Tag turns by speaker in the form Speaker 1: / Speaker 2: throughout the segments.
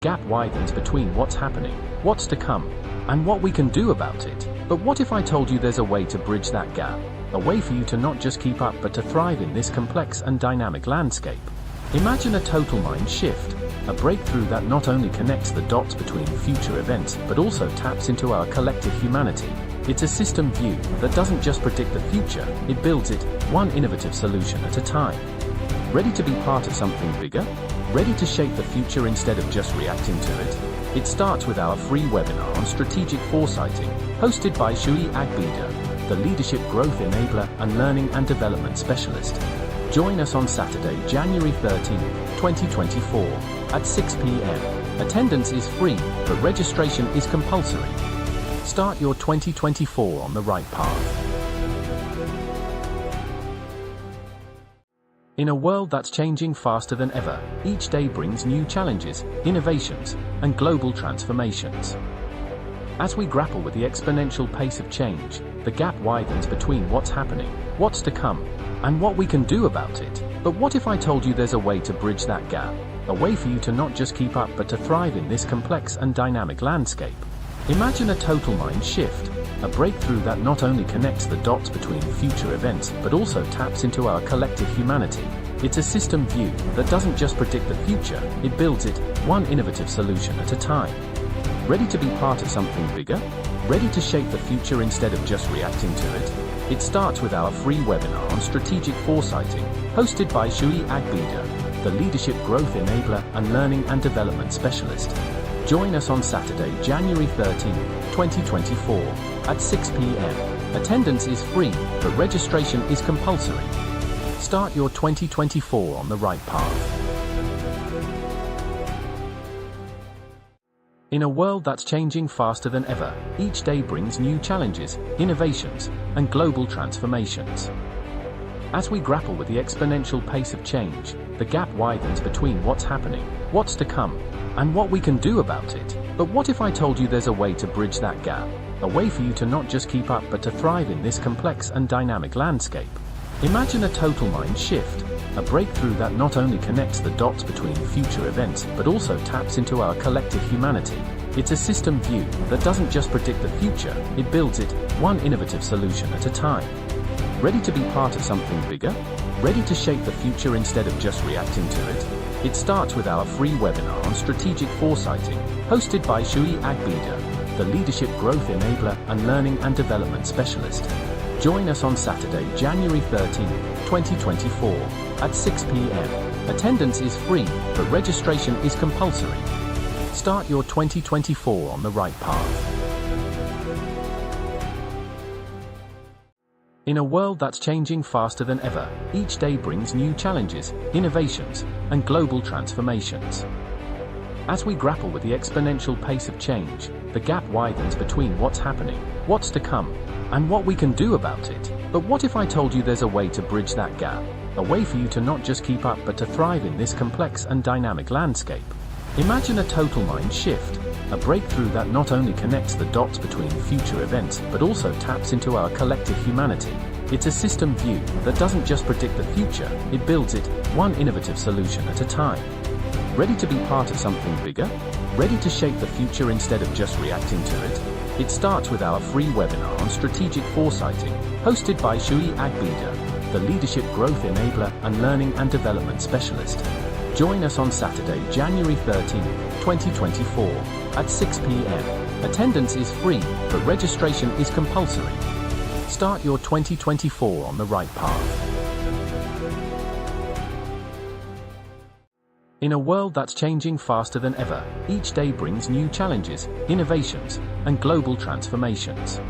Speaker 1: gap widens between what's happening, what's to come, and what we can do about it. But what if I told you there's a way to bridge that gap? A way for you to not just keep up but to thrive in this complex and dynamic landscape. Imagine a total mind shift, a breakthrough that not only connects the dots between future events but also taps into our collective humanity. It's a system view that doesn't just predict the future, it builds it, one innovative solution at a time. Ready to be part of something bigger? Ready to shape the future instead of just reacting to it? It starts with our free webinar on Strategic Foresighting, hosted by Shui Agbida, the Leadership Growth Enabler and Learning and Development Specialist. Join us on Saturday, January 13, 2024, at 6 p.m. Attendance is free, but registration is compulsory. Start your 2024 on the right path. In a world that's changing faster than ever, each day brings new challenges, innovations, and global transformations. As we grapple with the exponential pace of change, the gap widens between what's happening, what's to come, and what we can do about it. But what if I told you there's a way to bridge that gap? A way for you to not just keep up but to thrive in this complex and dynamic landscape. Imagine a total mind shift, a breakthrough that not only connects the dots between future events but also taps into our collective humanity. It's a system view that doesn't just predict the future, it builds it, one innovative solution at a time. Ready to be part of something bigger? Ready to shape the future instead of just reacting to it? It starts with our free webinar on Strategic Foresighting, hosted by Shui Agbida, the Leadership Growth Enabler and Learning and Development Specialist. Join us on Saturday, January 13, 2024, at 6 p.m. Attendance is free, but registration is compulsory. Start your 2024 on the right path. In a world that's changing faster than ever, each day brings new challenges, innovations, and global transformations. As we grapple with the exponential pace of change, the gap widens between what's happening, what's to come, and what we can do about it. But what if I told you there's a way to bridge that gap? A way for you to not just keep up but to thrive in this complex and dynamic landscape. Imagine a total mind shift, a breakthrough that not only connects the dots between future events but also taps into our collective humanity. It's a system view that doesn't just predict the future, it builds it, one innovative solution at a time. Ready to be part of something bigger? Ready to shape the future instead of just reacting to it? It starts with our free webinar on Strategic Foresighting, hosted by Shui Agbida, the Leadership Growth Enabler and Learning and Development Specialist. Join us on Saturday, January 13, 2024, at 6 p.m. Attendance is free, but registration is compulsory. Start your 2024 on the right path. In a world that's changing faster than ever, each day brings new challenges, innovations, and global transformations. As we grapple with the exponential pace of change, the gap widens between what's happening, what's to come, and what we can do about it. But what if I told you there's a way to bridge that gap? A way for you to not just keep up but to thrive in this complex and dynamic landscape. Imagine a total mind shift, a breakthrough that not only connects the dots between future events but also taps into our collective humanity. It's a system view that doesn't just predict the future, it builds it, one innovative solution at a time. Ready to be part of something bigger? Ready to shape the future instead of just reacting to it? It starts with our free webinar on Strategic Foresighting, hosted by Shui Agbida, the Leadership Growth Enabler and Learning and Development Specialist. Join us on Saturday, January 13, 2024, at 6 p.m. Attendance is free, but registration is compulsory. Start your 2024 on the right path. In a world that's changing faster than ever, each day brings new challenges, innovations, and global transformations.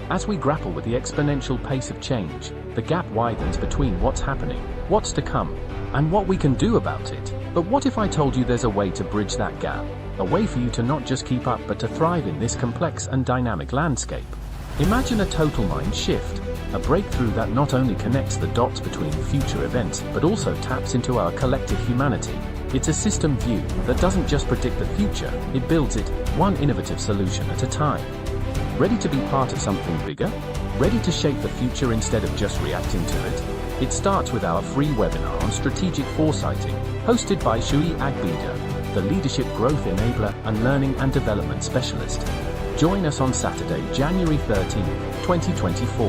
Speaker 1: As we grapple with the exponential pace of change, the gap widens between what's happening, what's to come, and what we can do about it. But what if I told you there's a way to bridge that gap? A way for you to not just keep up but to thrive in this complex and dynamic landscape. Imagine a total mind shift, a breakthrough that not only connects the dots between future events but also taps into our collective humanity. It's a system view that doesn't just predict the future, it builds it, one innovative solution at a time. Ready to be part of something bigger? Ready to shape the future instead of just reacting to it? It starts with our free webinar on Strategic Foresighting, hosted by Shui Agbida, the leadership growth enabler and learning and development specialist. Join us on Saturday, January 13, 2024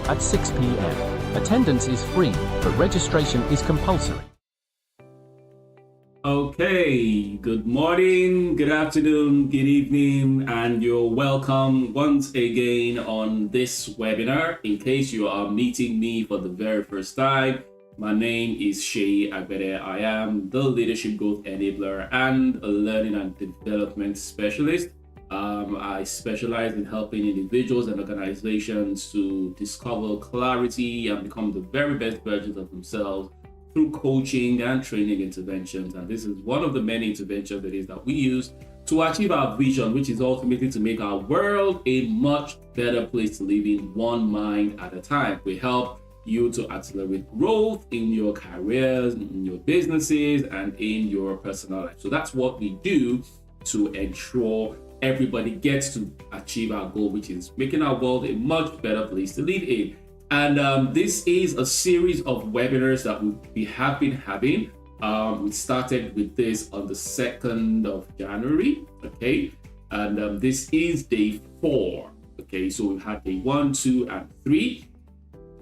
Speaker 1: at 6 p.m. Attendance is free, but registration is compulsory.
Speaker 2: Okay, good morning, good afternoon, good evening, and you're welcome once again on this webinar. In case you are meeting me for the very first time, my name is Shay Agbede. I am the Leadership Growth Enabler and a Learning and Development Specialist. I specialize in helping individuals and organizations to discover clarity and become the very best versions of themselves through coaching and training interventions. And this is one of the many interventions that we use to achieve our vision, which is ultimately to make our world a much better place to live in, one mind at a time. We help you to accelerate growth in your careers, in your businesses, and in your personal life. So that's what we do to ensure everybody gets to achieve our goal, which is making our world a much better place to live in. And this is a series of webinars that we have been having. We started with this on the 2nd of January, okay? And this is day 4, okay? So we've had day 1, 2, and 3.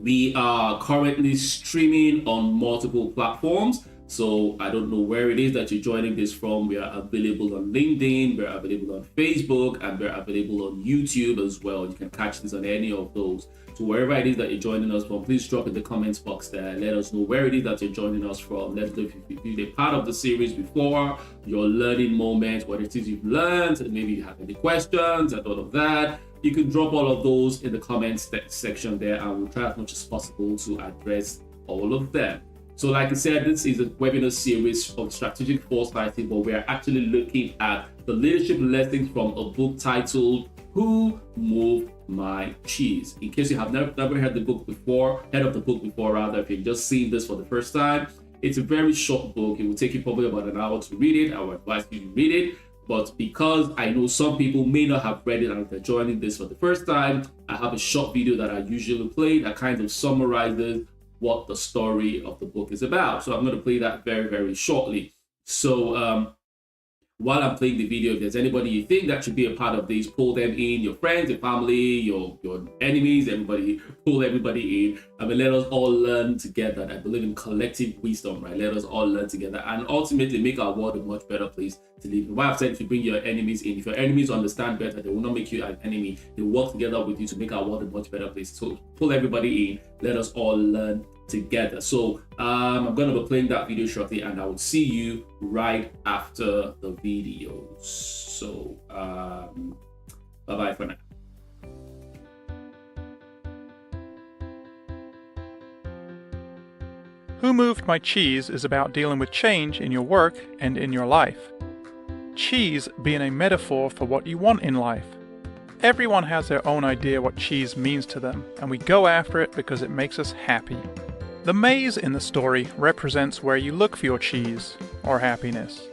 Speaker 2: We are currently streaming on multiple platforms. So I don't know where it is that you're joining this from. We are available on LinkedIn, we're available on Facebook, and we're available on YouTube as well. You can catch this on any of those. So wherever it is that you're joining us from, please drop in the comments box there. Let us know where it is that you're joining us from. Let us know if you've been a part of the series before, your learning moments, what it is you've learned, and maybe you have any questions and all of that. You can drop all of those in the comments section there, and we'll try as much as possible to address all of them. So like I said, this is a webinar series of Strategic Foresighting, but we're actually looking at the leadership lessons from a book titled Who Moved My Cheese? In case you have never heard the book before, if you've just seen this for the first time, it's a very short book. It will take you probably about an hour to read it. I would advise you to read it. But because I know some people may not have read it and they're joining this for the first time, I have a short video that I usually play that kind of summarizes what the story of the book is about. So I'm going to play that very, very shortly. So while I'm playing the video, if there's anybody you think that should be a part of this, pull them in, your friends, your family, your enemies, everybody, pull everybody in. I mean, let us all learn together. I believe in collective wisdom, right? Let us all learn together and ultimately make our world a much better place to live in. Why I've said if you bring your enemies in, if your enemies understand better, they will not make you an enemy. They will work together with you to make our world a much better place. So pull everybody in. Let us all learn together. So I'm going to be playing that video shortly, and I will see you right after the video. So bye-bye for now.
Speaker 3: Who Moved My Cheese is about dealing with change in your work and in your life. Cheese being a metaphor for what you want in life. Everyone has their own idea what cheese means to them, and we go after it because it makes us happy. The maze in the story represents where you look for your cheese, or happiness.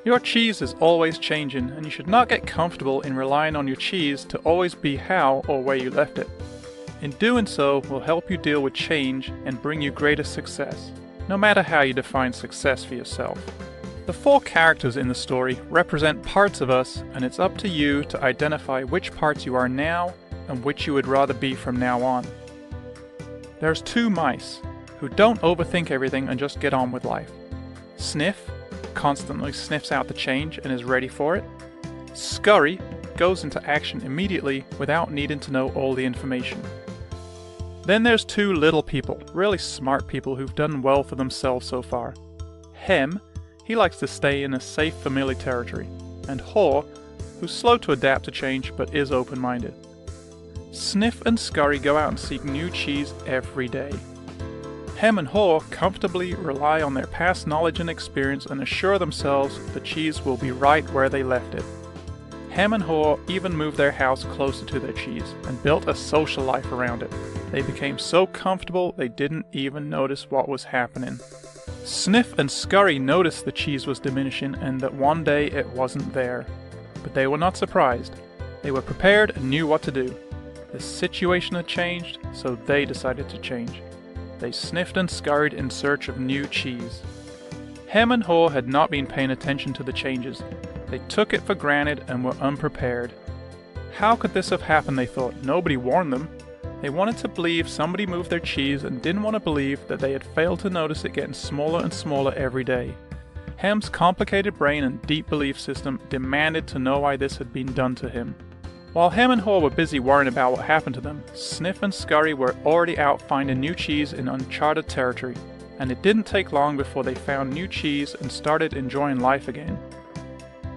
Speaker 3: Your cheese is always changing, and you should not get comfortable in relying on your cheese to always be how or where you left it. In doing so will help you deal with change and bring you greater success, no matter how you define success for yourself. The 4 characters in the story represent parts of us, and it's up to you to identify which parts you are now and which you would rather be from now on. There's 2 mice who don't overthink everything and just get on with life. Sniff constantly sniffs out the change and is ready for it. Scurry goes into action immediately without needing to know all the information. Then there's 2 little people, really smart people who've done well for themselves so far. Hem, he likes to stay in a safe, familiar territory. And Haw, who's slow to adapt to change but is open-minded. Sniff and Scurry go out and seek new cheese every day. Hem and Haw comfortably rely on their past knowledge and experience and assure themselves the cheese will be right where they left it. Hem and Haw even moved their house closer to their cheese and built a social life around it. They became so comfortable they didn't even notice what was happening. Sniff and Scurry noticed the cheese was diminishing and that one day it wasn't there. But they were not surprised. They were prepared and knew what to do. The situation had changed, so they decided to change. They sniffed and scurried in search of new cheese. Hem and Haw had not been paying attention to the changes. They took it for granted and were unprepared. How could this have happened, they thought? Nobody warned them. They wanted to believe somebody moved their cheese and didn't want to believe that they had failed to notice it getting smaller and smaller every day. Hem's complicated brain and deep belief system demanded to know why this had been done to him. While Hem and Haw were busy worrying about what happened to them, Sniff and Scurry were already out finding new cheese in uncharted territory, and it didn't take long before they found new cheese and started enjoying life again.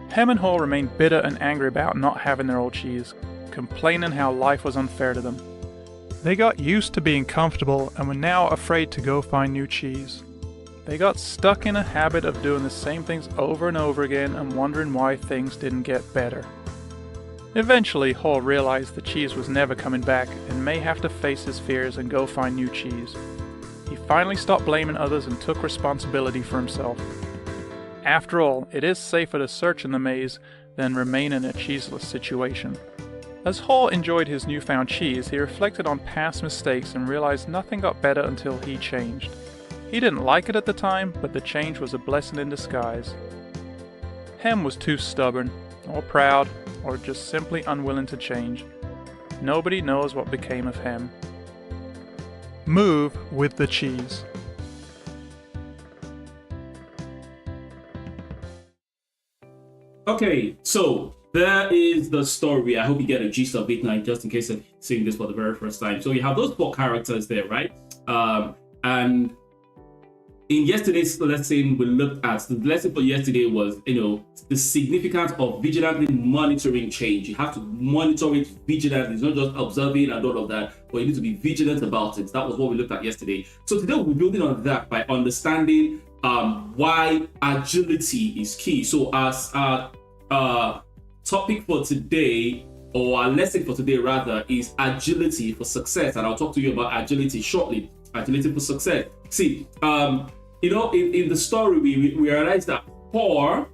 Speaker 3: Hem and Haw remained bitter and angry about not having their old cheese, complaining how life was unfair to them. They got used to being comfortable and were now afraid to go find new cheese. They got stuck in a habit of doing the same things over and over again and wondering why things didn't get better. Eventually, Haw realized the cheese was never coming back and may have to face his fears and go find new cheese. He finally stopped blaming others and took responsibility for himself. After all, it is safer to search in the maze than remain in a cheeseless situation. As Haw enjoyed his newfound cheese, he reflected on past mistakes and realized nothing got better until he changed. He didn't like it at the time, but the change was a blessing in disguise. Hem was too stubborn, or proud, or just simply unwilling to change. Nobody knows what became of Hem. Move with the cheese.
Speaker 2: Okay, so there is the story. I hope you get a gist of it now, just in case you're seeing this for the very first time. So you have those 4 characters there, right? And in yesterday's lesson, we looked at the lesson for yesterday was, the significance of vigilantly monitoring change. You have to monitor it vigilantly. It's not just observing and all of that, but you need to be vigilant about it. That was what we looked at yesterday. So today we'll be building on that by understanding why agility is key. So as our topic for today, or our lesson for today rather, is agility for success, and I'll talk to you about agility shortly. Agility for success. See, in the story we realized that Haw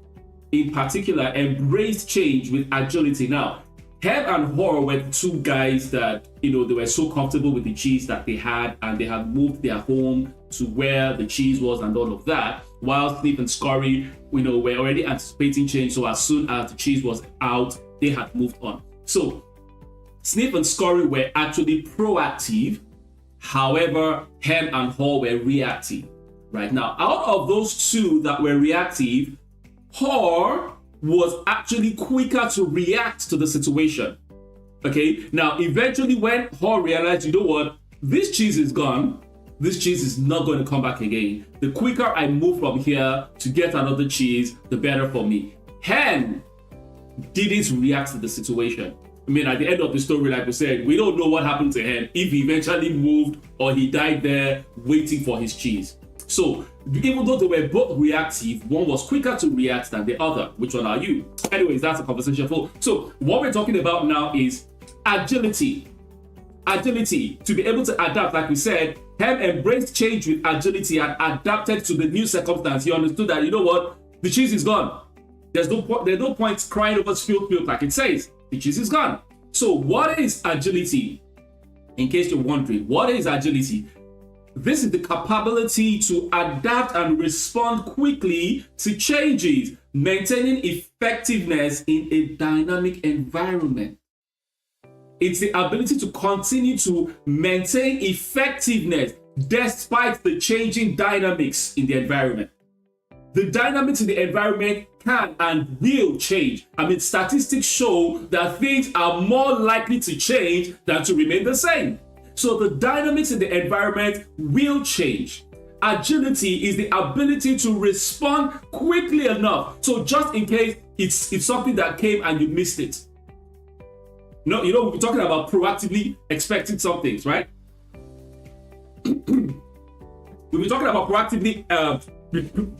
Speaker 2: in particular embraced change with agility. Now, Hem and Haw were 2 guys that they were so comfortable with the cheese that they had, and they had moved their home to where the cheese was and all of that, while Sniff and Scurry were already anticipating change. So as soon as the cheese was out, they had moved on. So Sniff and Scurry were actually proactive. However, Hem and Haw were reactive. Right now, out of those 2 that were reactive, Haw was actually quicker to react to the situation. Okay, now eventually when Haw realized, this cheese is gone, this cheese is not going to come back again. The quicker I move from here to get another cheese, the better for me. Hem didn't react to the situation. I mean, at the end of the story, like we said, we don't know what happened to Hem, if he eventually moved or he died there waiting for his cheese. So even though they were both reactive, one was quicker to react than the other. Which one are you? Anyways, that's a conversation for. So what we're talking about now is agility. Agility, to be able to adapt. Like we said, Hem embraced change with agility and adapted to the new circumstance. He understood that, the cheese is gone. There's no point crying over spilled milk, like it says. The cheese is gone. So what is agility? In case you're wondering, what is agility? This is the capability to adapt and respond quickly to changes, maintaining effectiveness in a dynamic environment. It's the ability to continue to maintain effectiveness despite the changing dynamics in the environment. The dynamics in the environment can and will change. I mean, statistics show that things are more likely to change than to remain the same. So the dynamics in the environment will change. Agility is the ability to respond quickly enough. So just in case it's something that came and you missed it. No, we'll be talking about proactively expecting some things, right? We'll be talking about proactively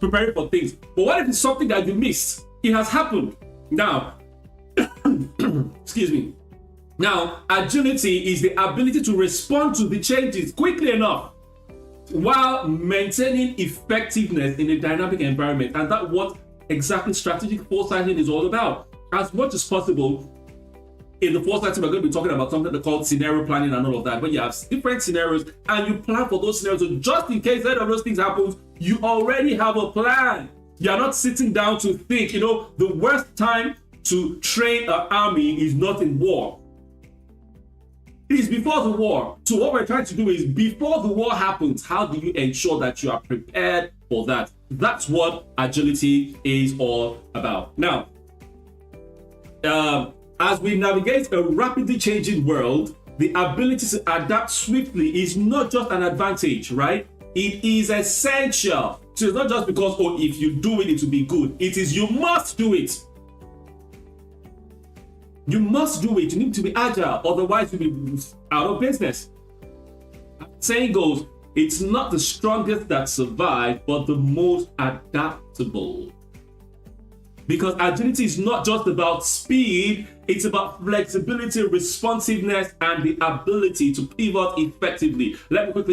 Speaker 2: preparing for things. But what if it's something that you missed? It has happened. Now, excuse me. Now, agility is the ability to respond to the changes quickly enough while maintaining effectiveness in a dynamic environment. And that's what exactly strategic foresighting is all about. As much as possible, in the foresight, we're going to be talking about something called scenario planning and all of that. But you have different scenarios and you plan for those scenarios. So just in case any of those things happens, you already have a plan. You're not sitting down to think. The worst time to train an army is not in war. It is before the war. So what we're trying to do is, before the war happens, how do you ensure that you are prepared for that? That's what agility is all about. Now, as we navigate a rapidly changing world, the ability to adapt swiftly is not just an advantage, right? It is essential. So it's not just because, if you do it, it will be good. It is, you must do it. You must do it. You need to be agile, otherwise you'll be out of business. Saying goes, it's not the strongest that survive, but the most adaptable. Because agility is not just about speed, it's about flexibility, responsiveness, and the ability to pivot effectively. Let me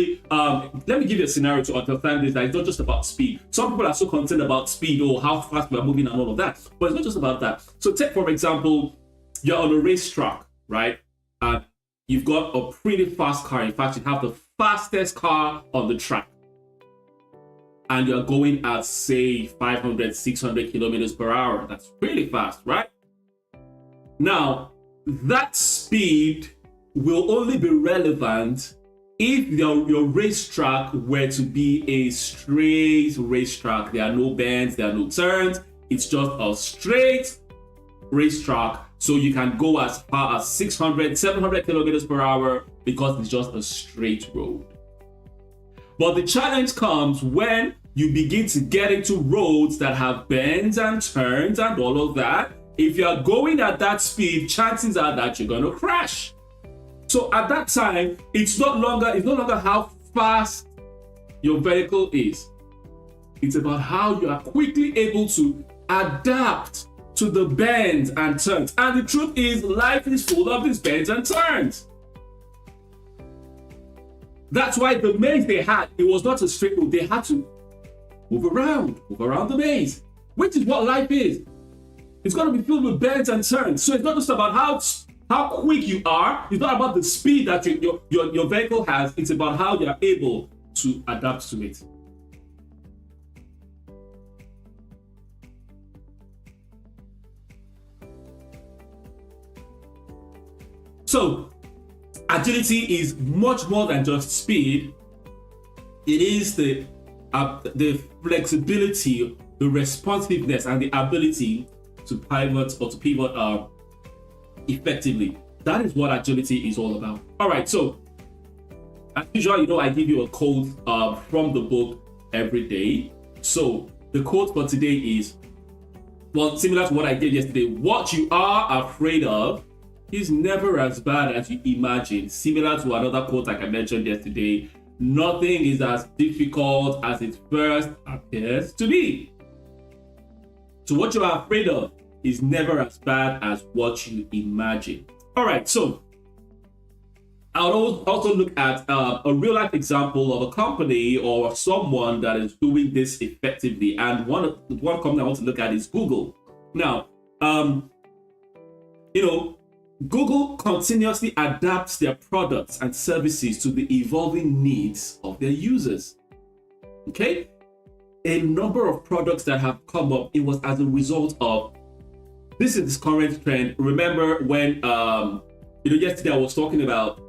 Speaker 2: give you a scenario to understand this, that it's not just about speed. Some people are so concerned about speed or how fast we're moving and all of that, but it's not just about that. So take, for example, you're on a racetrack, right? And you've got a pretty fast car. In fact, you have the fastest car on the track. And you're going at, say, 500, 600 kilometers per hour. That's really fast, right? Now, that speed will only be relevant if your racetrack were to be a straight racetrack. There are no bends, there are no turns. It's just a straight racetrack. So you can go as far as 600, 700 kilometers per hour because it's just a straight road. But the challenge comes when you begin to get into roads that have bends and turns and all of that. If you're going at that speed, chances are that you're going to crash. So at that time, it's no longer how fast your vehicle is. It's about how you are quickly able to adapt to the bends and turns. And the truth is, life is full of these bends and turns. That's why the maze they had, it was not a straight road. They had to move around the maze, which is what life is. It's going to be filled with bends and turns. So it's not just about how quick you are. It's not about the speed that your vehicle has. It's about how you are able to adapt to it. So agility is much more than just speed. It is the flexibility, the responsiveness, and the ability to pivot effectively. That is what agility is all about. All right, so as usual, I give you a quote from the book every day. So the quote for today is, similar to what I did yesterday. What you are afraid of is never as bad as you imagine. Similar to another quote like I mentioned yesterday, nothing is as difficult as it first appears to be. So what you are afraid of is never as bad as what you imagine. All right, so I'll also look at a real life example of a company or someone that is doing this effectively. And one company I want to look at is Google. Now, Google continuously adapts their products and services to the evolving needs of their users. Okay? A number of products that have come up, it was as a result of this current trend. Remember when yesterday I was talking about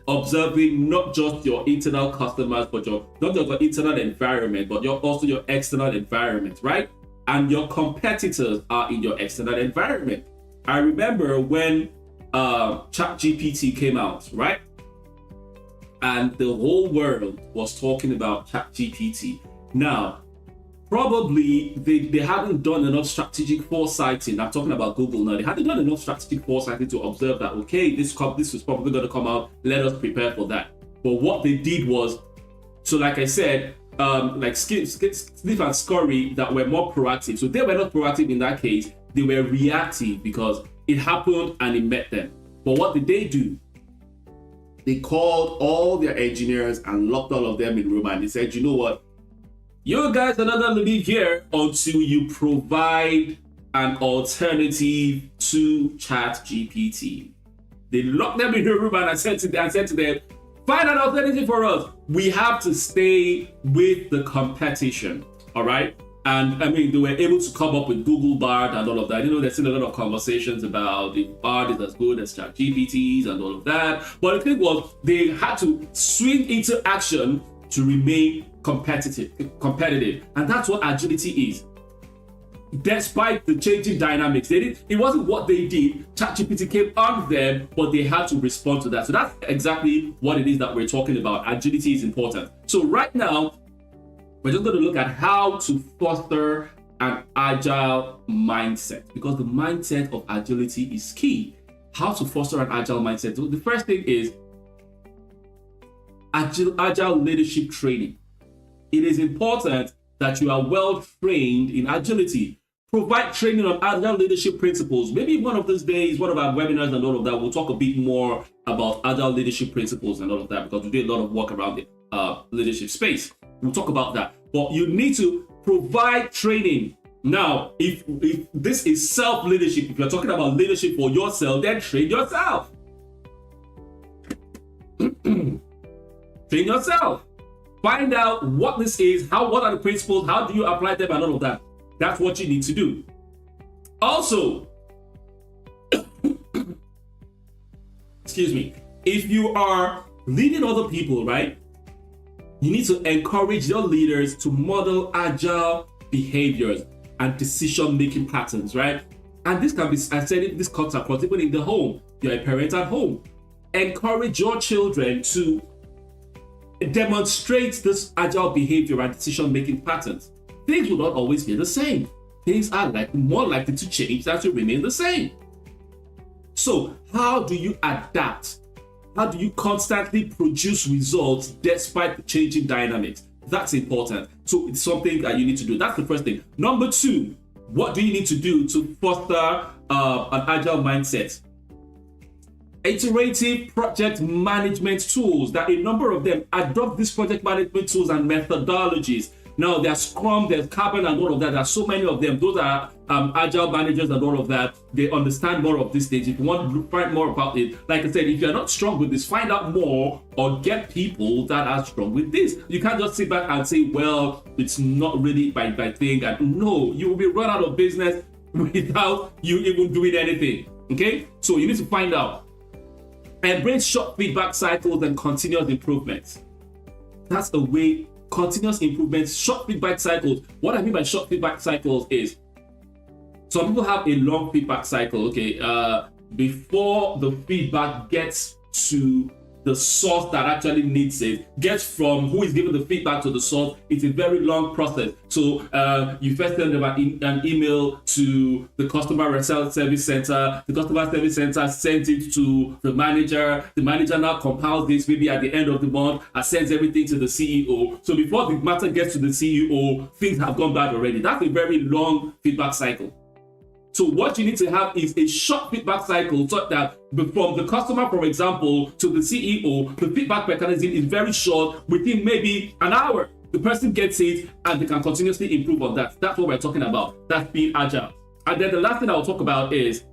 Speaker 2: observing not just your internal customers, but not just your internal environment, but also your external environment, right? And your competitors are in your external environment. I remember when ChatGPT came out, right? And the whole world was talking about ChatGPT. Now, probably they hadn't done enough strategic foresighting. I'm talking about Google now. They hadn't done enough strategic foresighting to observe that, okay, this is probably going to come out. Let us prepare for that. But what they did was, so like I said, like Sniff and Scurry that were more proactive. So they were not proactive in that case. They were reactive because it happened and it met them. But what did they do? They called all their engineers and locked all of them in a room and they said, you know what? You guys are not going to leave here until you provide an alternative to ChatGPT. They locked them in a room and I said to them, find an alternative for us. We have to stay with the competition, all right? And I mean, they were able to come up with Google Bard and all of that. You know, there's still a lot of conversations about if Bard is as good as ChatGPT's and all of that. But the thing was, they had to swing into action to remain competitive. And that's what agility is. Despite the changing dynamics, it wasn't what they did. ChatGPT came on them, but they had to respond to that. So that's exactly what it is that we're talking about. Agility is important. So right now, we're just going to look at how to foster an agile mindset, because the mindset of agility is key. How to foster an agile mindset. So the first thing is agile leadership training. It is important that you are well trained in agility. Provide training on agile leadership principles. Maybe one of these days, one of our webinars and all of that, we'll talk a bit more about agile leadership principles and all of that, because we do a lot of work around the leadership space. We'll talk about that. But you need to provide training. Now, if this is self-leadership, if you're talking about leadership for yourself, then train yourself. Train yourself. Find out what this is, what are the principles, how do you apply them, and all of that. That's what you need to do. Also, excuse me, if you are leading other people, right, you need to encourage your leaders to model agile behaviors and decision-making patterns, right? And this can be, I said, this cuts across even in the home. You're a parent at home. Encourage your children to demonstrate this agile behavior and decision-making patterns. Things will not always be the same. Things are more likely to change than to remain the same. So how do you adapt? How do you constantly produce results despite the changing dynamics? That's important. So it's something that you need to do. That's the first thing. Number two, what do you need to do to foster an agile mindset? Iterative project management tools. That a number of them adopt these project management tools and methodologies. Now, there's Scrum, there's Carbon, and all of that. There's so many of them. Those are agile managers and all of that. They understand more of these things. If you want to find more about it, like I said, if you're not strong with this, find out more or get people that are strong with this. You can't just sit back and say, well, it's not really my thing. And no, you will be run out of business without you even doing anything. Okay? So you need to find out. Embrace short feedback cycles and continuous improvements. That's a way. Continuous improvements, short feedback cycles. What I mean by short feedback cycles is some people have a long feedback cycle. Okay, before the feedback gets to the source that actually needs it, gets from who is giving the feedback to the source, it's a very long process. So you first send them an email to the customer service center. The customer service center sends it to the manager. The manager now compiles this maybe at the end of the month and sends everything to the CEO. So before the matter gets to the CEO, things have gone bad already. That's a very long feedback cycle. So what you need to have is a short feedback cycle so that from the customer, for example, to the CEO, the feedback mechanism is very short, within maybe an hour. The person gets it and they can continuously improve on that. That's what we're talking about. That's being agile. And then the last thing I'll talk about is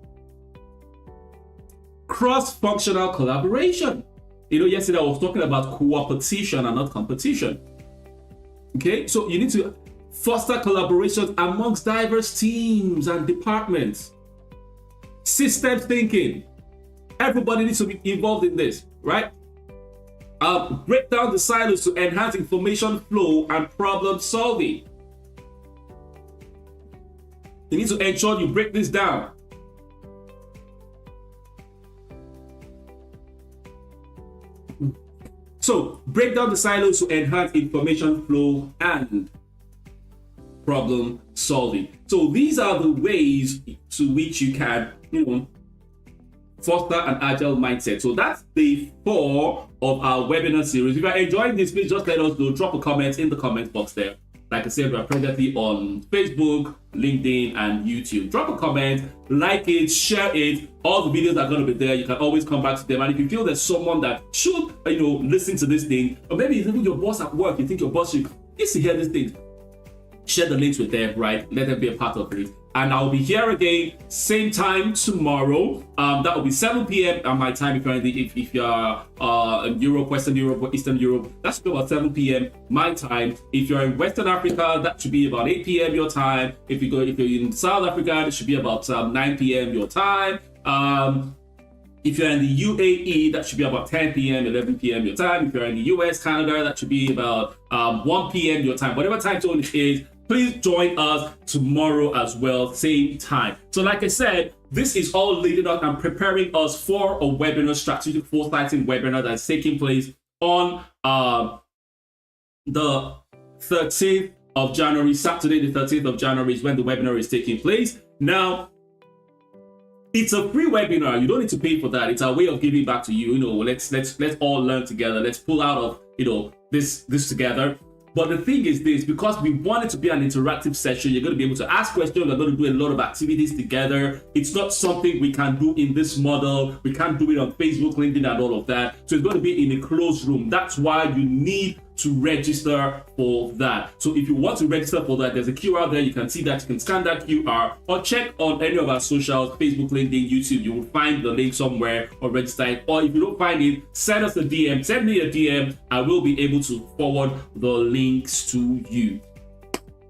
Speaker 2: cross-functional collaboration. You know, yesterday I was talking about cooperation and not competition. Okay, so you need to foster collaboration amongst diverse teams and departments. Systems thinking. Everybody needs to be involved in this, right? Break down the silos to enhance information flow and problem solving. You need to ensure you break this down. So, break down the silos to enhance information flow and problem solving. So these are the ways to which you can, foster an agile mindset. So that's day 4 of our webinar series. If you're enjoying this, please just let us know. Drop a comment in the comment box there. Like I said, we're presently on Facebook, LinkedIn, and YouTube. Drop a comment, like it, share it. All the videos are going to be there. You can always come back to them. And if you feel there's someone that should, listen to this thing, or maybe even your boss at work, you think your boss should hear this thing, share the links with them, right? Let them be a part of it. and I'll be here again, same time tomorrow. That will be 7 p.m. at my time. If you're in Europe, Western Europe, Eastern Europe, that should be about 7 p.m. my time. If you're in Western Africa, that should be about 8 p.m. your time. If you're in South Africa, it should be about 9 p.m. your time. If you're in the UAE, that should be about 10 p.m., 11 p.m. your time. If you're in the US, Canada, that should be about 1 p.m. your time. Whatever time zone it is, please join us tomorrow as well, same time. So like I said, this is all leading up and preparing us for a webinar, Strategic Foresighting webinar that's taking place on the 13th of January. Saturday, the 13th of January is when the webinar is taking place. Now, it's a free webinar. You don't need to pay for that. It's our way of giving back to you. Let's all learn together. Let's pull out of this together. But the thing is this, because we want it to be an interactive session, you're going to be able to ask questions. We're going to do a lot of activities together. It's not something we can do in this model. We can't do it on Facebook, LinkedIn, and all of that. So it's going to be in a closed room. That's why you need to register for that. So if you want to register for that, there's a QR there. You can see that. You can scan that QR or check on any of our socials, Facebook, LinkedIn, YouTube. You will find the link somewhere or register it. Or if you don't find it, send us a DM. Send me a DM. I will be able to forward the links to you.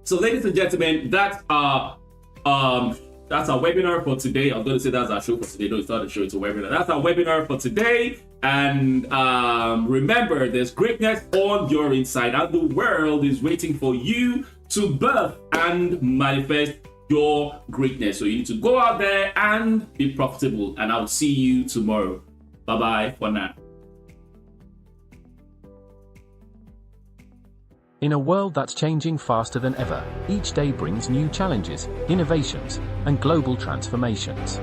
Speaker 2: So ladies and gentlemen, that's our webinar for today. I was going to say that's our show for today. No, it's not a show, it's a webinar. That's our webinar for today. And remember, there's greatness on your inside, and the world is waiting for you to birth and manifest your greatness. So you need to go out there and be profitable. And I'll see you tomorrow. Bye-bye for now.
Speaker 1: In a world that's changing faster than ever, each day brings new challenges, innovations, and global transformations.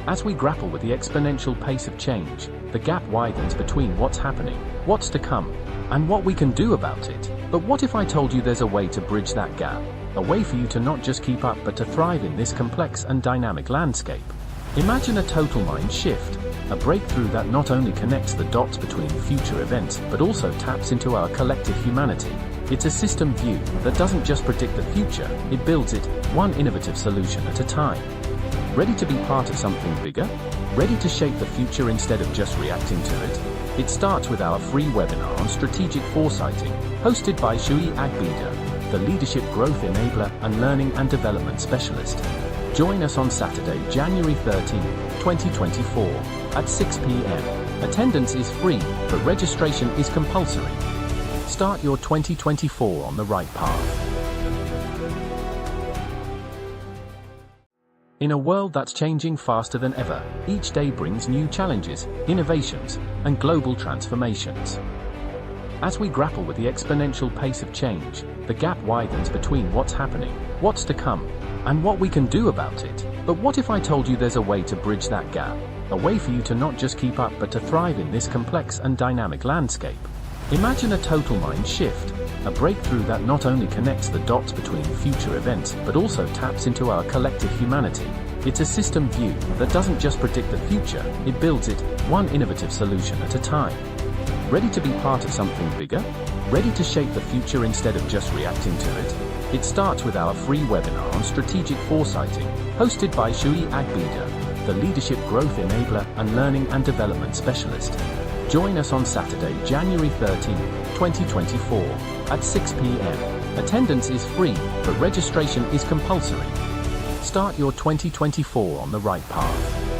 Speaker 1: As we grapple with the exponential pace of change, the gap widens between what's happening, what's to come, and what we can do about it. But what if I told you there's a way to bridge that gap? A way for you to not just keep up but to thrive in this complex and dynamic landscape. Imagine a total mind shift, a breakthrough that not only connects the dots between future events but also taps into our collective humanity. It's a system view that doesn't just predict the future, it builds it, one innovative solution at a time. Ready to be part of something bigger? Ready to shape the future instead of just reacting to it? It starts with our free webinar on Strategic Foresighting, hosted by Shui Agbida, the Leadership Growth Enabler and Learning and Development Specialist. Join us on Saturday, January 13, 2024, at 6 p.m. Attendance is free, but registration is compulsory. Start your 2024 on the right path. In a world that's changing faster than ever, each day brings new challenges, innovations, and global transformations. As we grapple with the exponential pace of change, the gap widens between what's happening, what's to come, and what we can do about it. But what if I told you there's a way to bridge that gap? A way for you to not just keep up but to thrive in this complex and dynamic landscape. Imagine a total mind shift, a breakthrough that not only connects the dots between future events but also taps into our collective humanity. It's a system view that doesn't just predict the future, it builds it, one innovative solution at a time. Ready to be part of something bigger? Ready to shape the future instead of just reacting to it? It starts with our free webinar on Strategic Foresighting, hosted by Shui Agbida, the Leadership Growth Enabler and Learning and Development Specialist. Join us on Saturday, January 13, 2024, at 6 p.m. Attendance is free, but registration is compulsory. Start your 2024 on the right path.